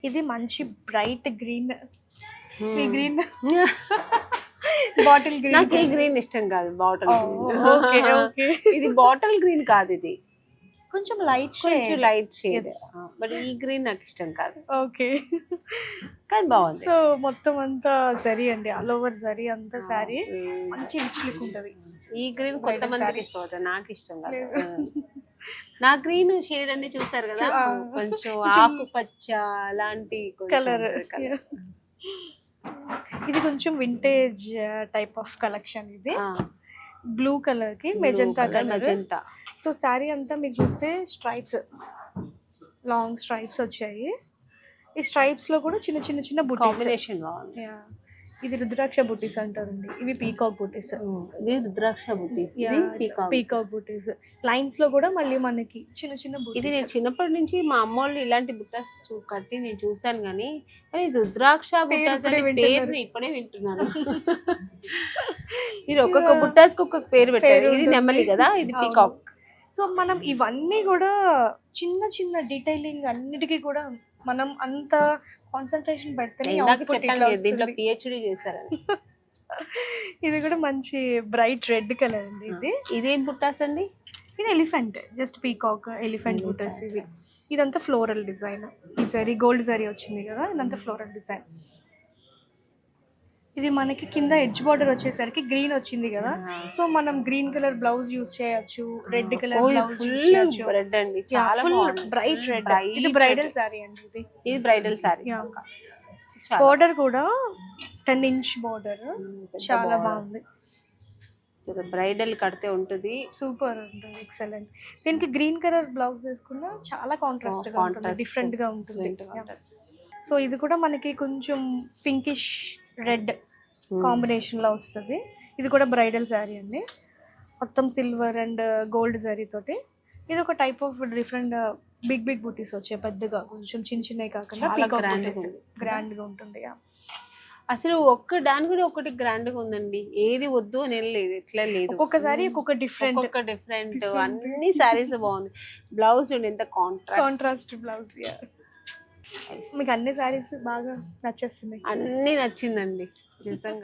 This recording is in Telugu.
ఇది మంచి బ్రైట్ గ్రీన్. ఈ గ్రీన్ బాటిల్ గ్రీన్. నాకు ఈ గ్రీన్ ఇష్టం కాదు, బాటిల్ గ్రీన్. Okay okay. ఇది బాటిల్ గ్రీన్ కాదు, ఇది కొంచెం లైట్ కొంచెం లైట్ షేడ్. బట్ ఈ గ్రీన్ నాకు ఇష్టం కాదు. ఓకే. కానీ బాగుంది. సో మొత్తం అంతా జరీ అండి, ఆల్ ఓవర్ జరీ అంతా సారీ మంచి రిచ్ లుక్ ఉంటది. ఈ గ్రీన్ కొంతమందికి ఇష్టం అవుతుంది, నాకు ఇష్టం కాదు. నా గ్రీన్ షేడ్ అన్ని చూసారు కదా, కొంచెం ఆకుపచ్చ అలాంటి కలర్. ఇది కొంచెం వింటేజ్ టైప్ ఆఫ్ కలెక్షన్. ఇది బ్లూ కలర్ కి మెజంతా కలర్. సో శారీ అంతా మీకు చూస్తే స్ట్రైప్స్, లాంగ్ స్ట్రైప్స్ వచ్చాయి. ఈ స్ట్రైప్స్ లో కూడా చిన్న చిన్న చిన్న బుటీస్. కాంబినేషన్ బాగుంది. ఇది రుద్రాక్ష బుటీస్ అంటారు అండి, ఇవి పీకాక్ బుటీస్. ఇది రుద్రాక్ష బుటీస్, పీకాక్ బుటీస్. లైన్స్ లో కూడా మళ్ళీ మనకి చిన్న చిన్న బుటీస్. ఇది నేను చిన్నప్పటి నుంచి మా అమ్మ వాళ్ళు ఇలాంటి బుట్టాస్ కట్టి నేను చూసాను, కానీ రుద్రాక్ష బుట్టాస్ అనే పేరుని ఇప్పుడే వింటున్నాను. మీరు ఒక్కొక్క బుట్టాస్ కి ఒక్కొక్క పేరు పెట్టారు. ఇది నెమలి కదా, ఇది పీకాక్. సో మనం ఇవన్నీ కూడా చిన్న చిన్న డీటెయిలింగ్ అన్నిటికీ కూడా మనం అంత కాన్సన్ట్రేషన్ పెడితే దీంట్లో పిహెచ్డి చేశారని. ఇది కూడా మంచి బ్రైట్ రెడ్ కలర్ అండి. ఇది ఇదేం బుట్టాస్ అండి? ఇది ఎలిఫెంట్, జస్ట్ పీకాక్ ఎలిఫెంట్ బుట్టాస్ ఇవి. ఇదంతా ఫ్లోరల్ డిజైన్. ఈ జరీ గోల్డ్ జరీ వచ్చింది కదా, ఇదంతా ఫ్లోరల్ డిజైన్. ఇది మనకి కింద ఎడ్జ్ బార్డర్ వచ్చేసరికి గ్రీన్ వచ్చింది కదా, సో మనం గ్రీన్ కలర్ బ్లౌజ్ యూస్ చేయొచ్చు, రెడ్ కలర్ బ్లౌజ్ యూస్ చేయొచ్చు. రెడ్ అండి, చాలా బాగుంది, బ్రైట్ రెడ్. ఇది బ్రైడల్ సారీ అండి. ఇది బ్రైడల్ సారీ. బార్డర్ కూడా 10 ఇంచ్ బార్డర్, చాలా బాగుంది. బ్రైడల్ కడితే ఉంటుంది, సూపర్ ఉంటుంది, ఎక్సలెంట్. దీనికి గ్రీన్ కలర్ బ్లౌజ్ వేసుకున్నా చాలా కాంట్రాస్ట్ గా ఉంటుంది, డిఫరెంట్ గా ఉంటుంది. సో ఇది కూడా మనకి కొంచెం పింకిష్ రెడ్ కాంబినేషన్ లో వస్తుంది. ఇది కూడా బ్రైడల్ శారీ అండి, మొత్తం సిల్వర్ అండ్ గోల్డ్ జరీ తోటి. ఇది ఒక type of different big big booties వచ్చాయి, పెద్దగా కొంచెం చిన్న చిన్నవి కాకుండా గ్రాండ్ గా ఉంటుంది. అసలు ఒక్క దాని కూడా ఒకటి గ్రాండ్ గా ఉందండి, ఏది వద్దు అని లేదు, ఎట్లా లేదు. ఒక్కొక్కసారి ఒక్కొక్క డిఫరెంట్ అన్ని సారీస్ బాగుంది. బ్లౌజ్ చూడండి ఎంత కాంట్రాస్ట్ బ్లౌజ్. మీకు అన్ని సారీస్ బాగా నచ్చేస్తున్నాయి. అన్ని నచ్చిందండి నిజంగా.